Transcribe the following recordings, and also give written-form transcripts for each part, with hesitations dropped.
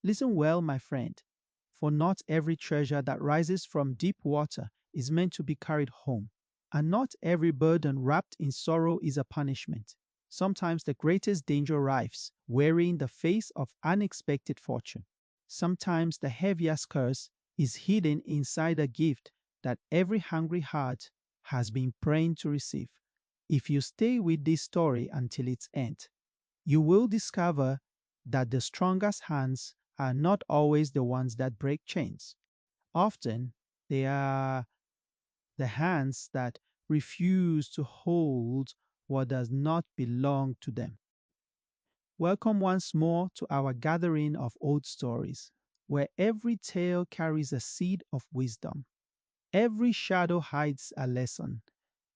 Listen well, my friend, for not every treasure that rises from deep water is meant to be carried home, and not every burden wrapped in sorrow is a punishment. Sometimes the greatest danger arrives wearing the face of unexpected fortune. Sometimes the heaviest curse is hidden inside a gift that every hungry heart has been praying to receive. If you stay with this story until its end, you will discover that the strongest hands are not always the ones that break chains. Often, they are the hands that refuse to hold what does not belong to them. Welcome once more to our gathering of old stories, where every tale carries a seed of wisdom, every shadow hides a lesson,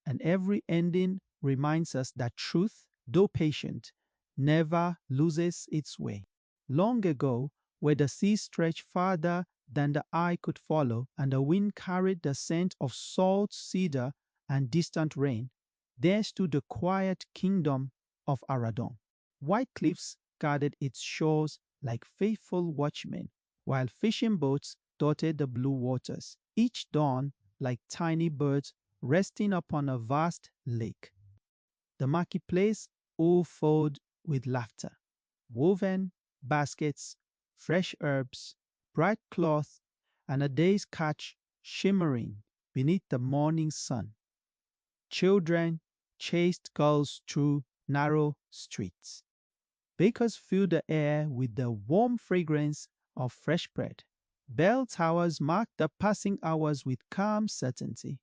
and every ending reminds us that truth, though patient, never loses its way. Long ago, where the sea stretched farther than the eye could follow, and the wind carried the scent of salt cedar and distant rain, there stood the quiet kingdom of Aradon. White cliffs guarded its shores like faithful watchmen, while fishing boats dotted the blue waters, each dawn like tiny birds resting upon a vast lake. The marketplace all filled with laughter, woven baskets, fresh herbs, bright cloth, and a day's catch shimmering beneath the morning sun. Children chased girls through narrow streets. Bakers filled the air with the warm fragrance of fresh bread. Bell towers marked the passing hours with calm certainty.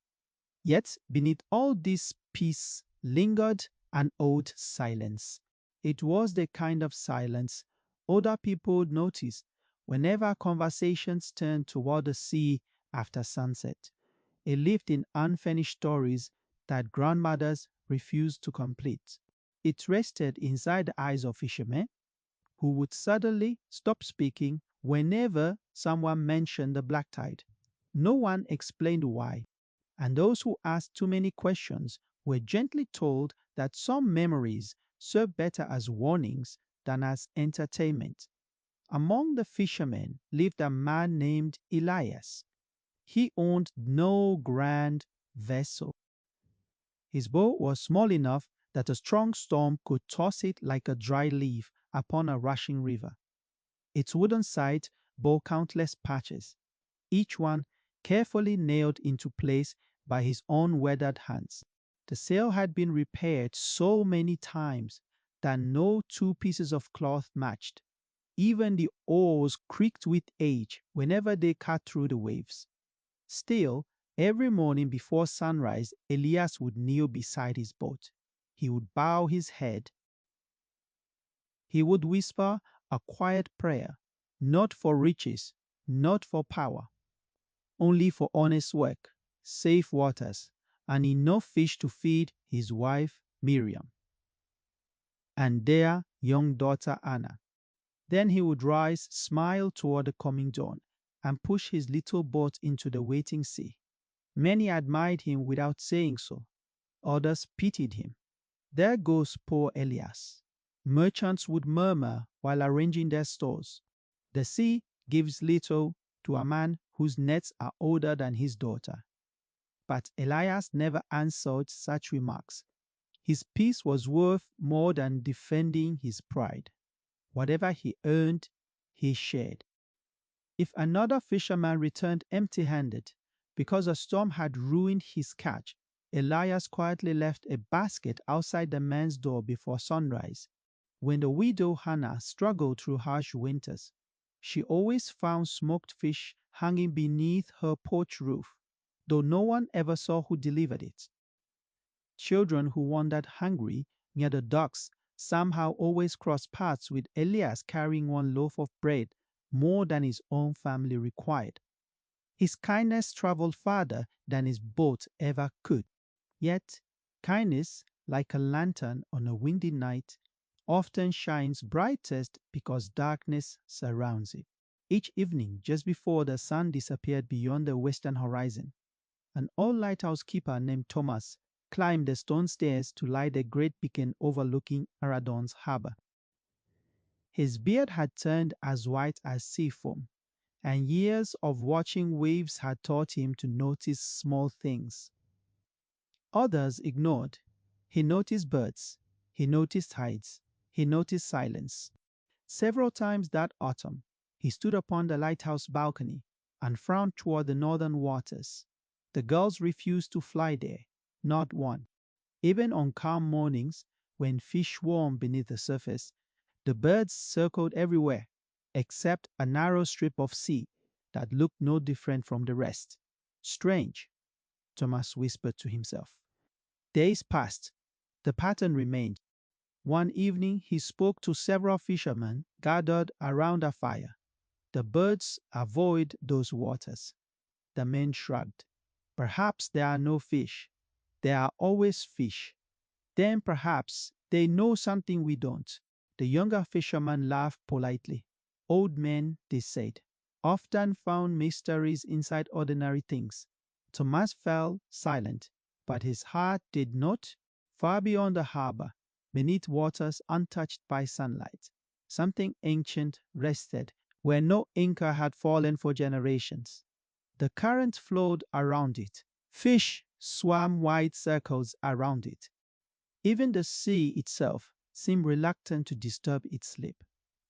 Yet beneath all this peace lingered an old silence. It was the kind of silence older people noticed whenever conversations turned toward the sea after sunset. It lived in unfinished stories that grandmothers refused to complete. It rested inside the eyes of fishermen who would suddenly stop speaking whenever someone mentioned the black tide. No one explained why, and those who asked too many questions were gently told that some memories serve better as warnings than as entertainment. Among the fishermen lived a man named Elias. He owned no grand vessel. His boat was small enough that a strong storm could toss it like a dry leaf upon a rushing river. Its wooden side bore countless patches, each one carefully nailed into place by his own weathered hands. The sail had been repaired so many times that no two pieces of cloth matched. Even the oars creaked with age whenever they cut through the waves. Still, every morning before sunrise, Elias would kneel beside his boat. He would bow his head. He would whisper a quiet prayer, not for riches, not for power, only for honest work, safe waters, and enough fish to feed his wife Miriam and their young daughter Anna. Then he would rise, smile toward the coming dawn, and push his little boat into the waiting sea. Many admired him without saying so. Others pitied him. There goes poor Elias. Merchants would murmur while arranging their stores. The sea gives little to a man whose nets are older than his daughter. But Elias never answered such remarks. His peace was worth more than defending his pride. Whatever he earned, he shared. If another fisherman returned empty handed because a storm had ruined his catch, Elias quietly left a basket outside the man's door before sunrise. When the widow Hannah struggled through harsh winters, she always found smoked fish hanging beneath her porch roof, though no one ever saw who delivered it. Children who wandered hungry near the docks somehow always crossed paths with Elias carrying one loaf of bread more than his own family required. His kindness traveled farther than his boat ever could. Yet, kindness, like a lantern on a windy night, often shines brightest because darkness surrounds it. Each evening, just before the sun disappeared beyond the western horizon, an old lighthouse keeper named Thomas climbed the stone stairs to light the great beacon overlooking Aradon's harbor. His beard had turned as white as sea foam, and years of watching waves had taught him to notice small things others ignored. He noticed birds, he noticed tides, he noticed silence. Several times that autumn, he stood upon the lighthouse balcony and frowned toward the northern waters. The gulls refused to fly there, not one. Even on calm mornings, when fish swarmed beneath the surface, the birds circled everywhere, except a narrow strip of sea that looked no different from the rest. Strange, Thomas whispered to himself. Days passed. The pattern remained. One evening, he spoke to several fishermen gathered around a fire. The birds avoid those waters. The men shrugged. Perhaps there are no fish. There are always fish. Then perhaps they know something we don't. The younger fisherman laughed politely. Old men, they said, often found mysteries inside ordinary things. Thomas fell silent, but his heart did not. Far beyond the harbor, beneath waters untouched by sunlight, something ancient rested where no anchor had fallen for generations. The current flowed around it. Fish swam wide circles around it. Even the sea itself seemed reluctant to disturb its sleep.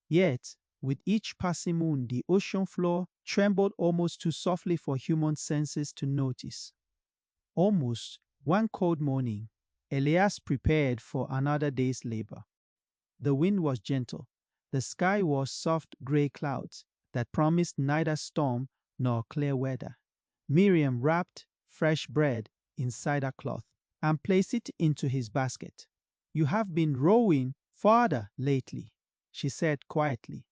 Yet, with each passing moon, the ocean floor trembled almost too softly for human senses to notice. Almost one cold morning, Elias prepared for another day's labor. The wind was gentle. The sky was soft gray clouds that promised neither storm nor clear weather. Miriam wrapped fresh bread inside a cloth and placed it into his basket. You have been rowing farther lately, she said quietly.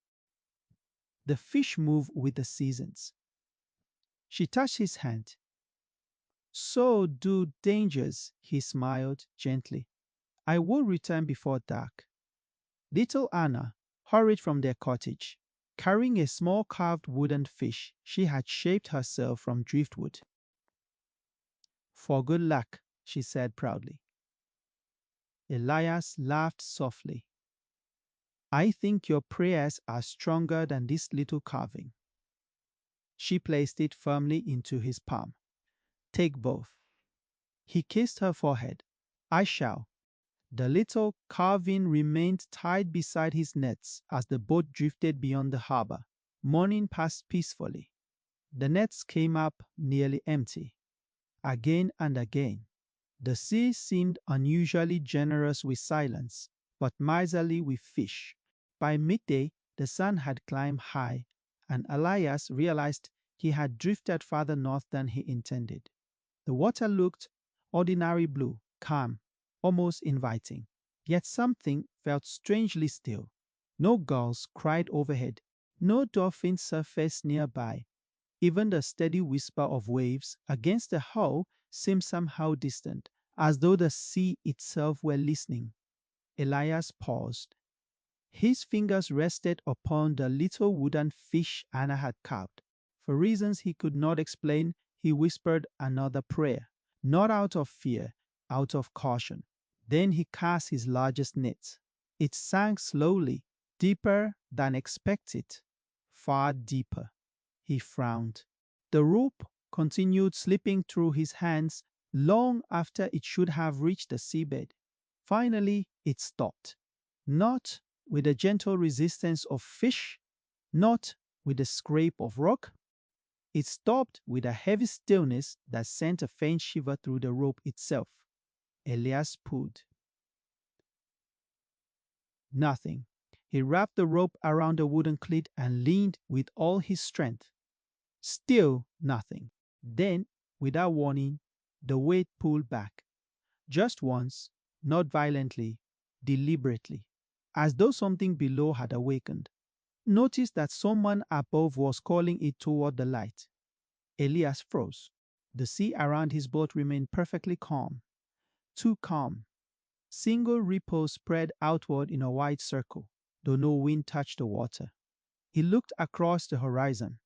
The fish move with the seasons. She touched his hand. So do dangers, he smiled gently. I will return before dark. Little Anna hurried from their cottage, carrying a small carved wooden fish she had shaped herself from driftwood. For good luck, she said proudly. Elias laughed softly. I think your prayers are stronger than this little carving. She placed it firmly into his palm. Take both. He kissed her forehead. I shall. The little carving remained tied beside his nets as the boat drifted beyond the harbor. Morning passed peacefully. The nets came up nearly empty. Again and again, the sea seemed unusually generous with silence, but miserly with fish. By midday, the sun had climbed high, and Elias realized he had drifted farther north than he intended. The water looked ordinary blue, calm, almost inviting. Yet something felt strangely still. No gulls cried overhead, no dolphins surfaced nearby. Even the steady whisper of waves against the hull seemed somehow distant, as though the sea itself were listening. Elias paused. His fingers rested upon the little wooden fish Anna had carved. For reasons he could not explain, he whispered another prayer, not out of fear, out of caution. Then he cast his largest net. It sank slowly, deeper than expected, far deeper. He frowned. The rope continued slipping through his hands long after it should have reached the seabed. Finally, it stopped. Not with the gentle resistance of fish, not with the scrape of rock. It stopped with a heavy stillness that sent a faint shiver through the rope itself. Elias pulled. Nothing. He wrapped the rope around the wooden cleat and leaned with all his strength. Still nothing. Then, without warning, the weight pulled back. Just once, not violently, deliberately, as though something below had awakened. Noticed that someone above was calling it toward the light. Elias froze. The sea around his boat remained perfectly calm. Too calm. Single ripples spread outward in a wide circle, though no wind touched the water. He looked across the horizon.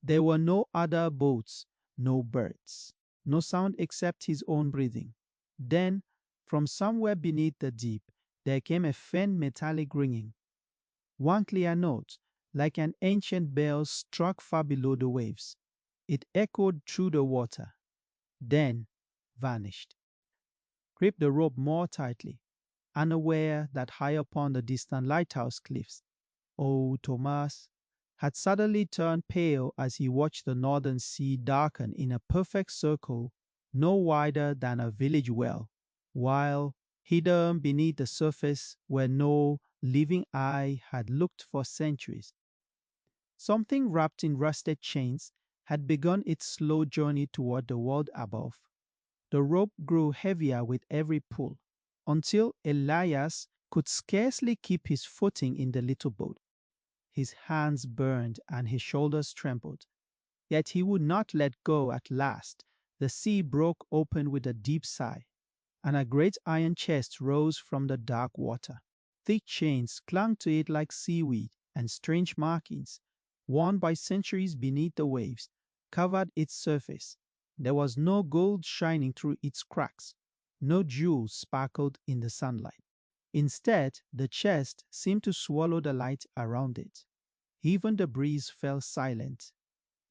There were no other boats, no birds, no sound except his own breathing. Then, from somewhere beneath the deep, there came a faint metallic ringing. One clear note, like an ancient bell, struck far below the waves. It echoed through the water, then vanished. Gripped the rope more tightly, unaware that high upon the distant lighthouse cliffs, old Thomas had suddenly turned pale as he watched the northern sea darken in a perfect circle no wider than a village well, while hidden beneath the surface where no living eye had looked for centuries, something wrapped in rusted chains had begun its slow journey toward the world above. The rope grew heavier with every pull, until Elias could scarcely keep his footing in the little boat. His hands burned and his shoulders trembled. Yet he would not let go at last. The sea broke open with a deep sigh, and a great iron chest rose from the dark water. Thick chains clung to it like seaweed, and strange markings, worn by centuries beneath the waves, covered its surface. There was no gold shining through its cracks, no jewels sparkled in the sunlight. Instead, the chest seemed to swallow the light around it. Even the breeze fell silent.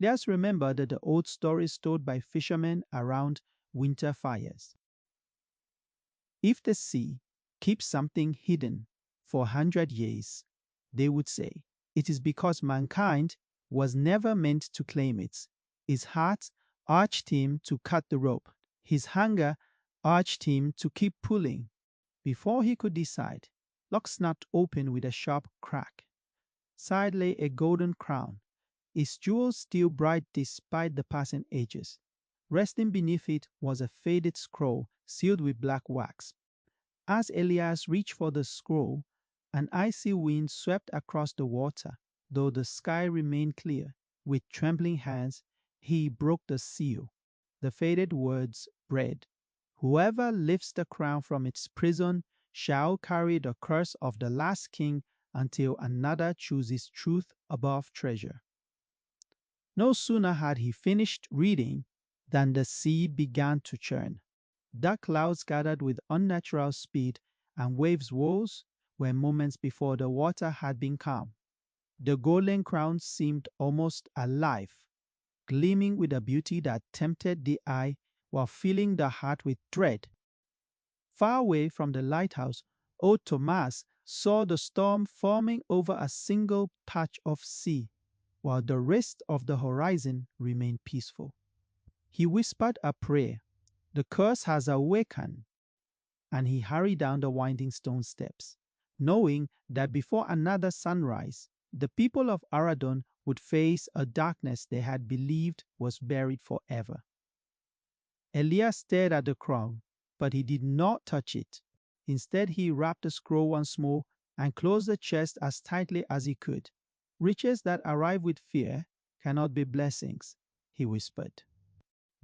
Let's remember that the old stories told by fishermen around winter fires. If the sea keeps something hidden for 100 years, they would say, it is because mankind was never meant to claim it. His heart urged him to cut the rope. His hunger urged him to keep pulling. Before he could decide, lock snapped open with a sharp crack. Side lay a golden crown, its jewels still bright despite the passing ages. Resting beneath it was a faded scroll sealed with black wax. As Elias reached for the scroll, an icy wind swept across the water, though the sky remained clear. With trembling hands, he broke the seal. The faded words read, "Whoever lifts the crown from its prison shall carry the curse of the last king until another chooses truth above treasure." No sooner had he finished reading than the sea began to churn. Dark clouds gathered with unnatural speed, and waves rose where moments before the water had been calm. The golden crown seemed almost alive, gleaming with a beauty that tempted the eye while filling the heart with dread. Far away from the lighthouse, old Thomas saw the storm forming over a single patch of sea, while the rest of the horizon remained peaceful. He whispered a prayer. The curse has awakened, and he hurried down the winding stone steps, knowing that before another sunrise, the people of Aradon would face a darkness they had believed was buried forever. Elias stared at the crown, but he did not touch it. Instead, he wrapped the scroll once more and closed the chest as tightly as he could. "Riches that arrive with fear cannot be blessings," he whispered.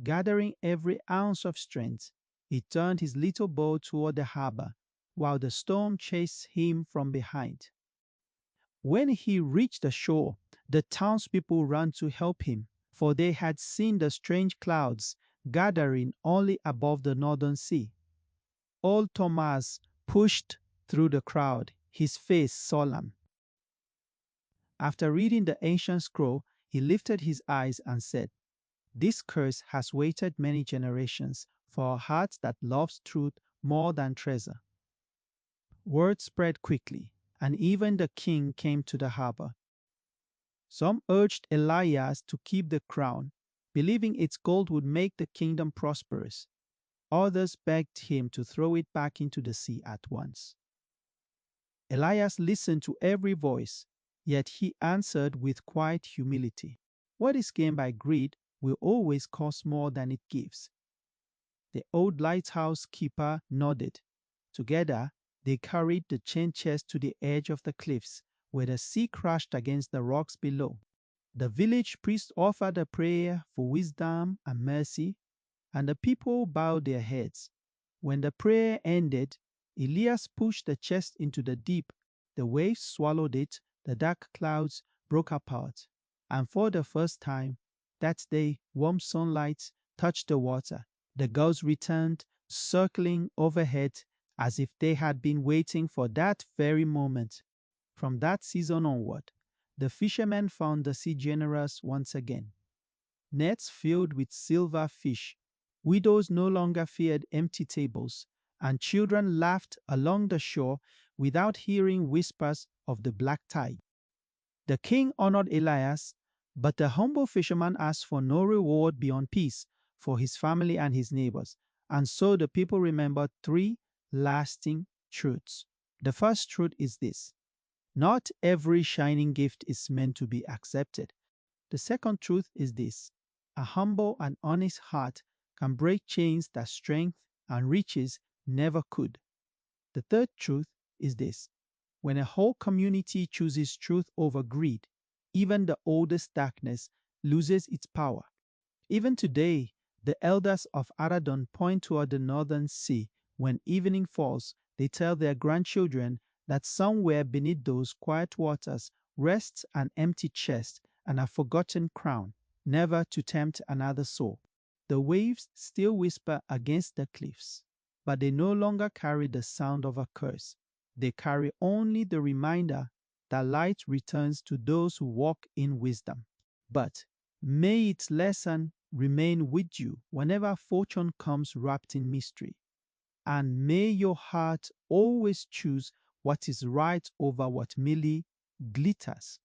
Gathering every ounce of strength, he turned his little boat toward the harbor, while the storm chased him from behind. When he reached the shore, the townspeople ran to help him, for they had seen the strange clouds gathering only above the northern sea. Old Thomas pushed through the crowd, his face solemn. After reading the ancient scroll, he lifted his eyes and said, "This curse has waited many generations for a heart that loves truth more than treasure." Word spread quickly, and even the king came to the harbor. Some urged Elias to keep the crown, believing its gold would make the kingdom prosperous. Others begged him to throw it back into the sea at once. Elias listened to every voice, yet he answered with quiet humility, "What is gained by greed will always cost more than it gives." The old lighthouse keeper nodded. Together, they carried the chain chest to the edge of the cliffs, where the sea crashed against the rocks below. The village priest offered a prayer for wisdom and mercy, and the people bowed their heads. When the prayer ended, Elias pushed the chest into the deep. The waves swallowed it, the dark clouds broke apart, and for the first time that day, warm sunlight touched the water. The gulls returned, circling overhead as if they had been waiting for that very moment. From that season onward, the fishermen found the sea generous once again. Nets filled with silver fish, widows no longer feared empty tables, and children laughed along the shore without hearing whispers of the black tide. The king honored Elias, but the humble fisherman asked for no reward beyond peace for his family and his neighbors. And so the people remembered three lasting truths. The first truth is this: not every shining gift is meant to be accepted. The second truth is this: a humble and honest heart can break chains that strength and riches never could. The third truth is this: when a whole community chooses truth over greed, even the oldest darkness loses its power. Even today, the elders of Aradon point toward the northern sea. When evening falls, they tell their grandchildren that somewhere beneath those quiet waters rests an empty chest and a forgotten crown, never to tempt another soul. The waves still whisper against the cliffs, but they no longer carry the sound of a curse. They carry only the reminder that light returns to those who walk in wisdom. But may its lesson remain with you whenever fortune comes wrapped in mystery. And may your heart always choose what is right over what merely glitters.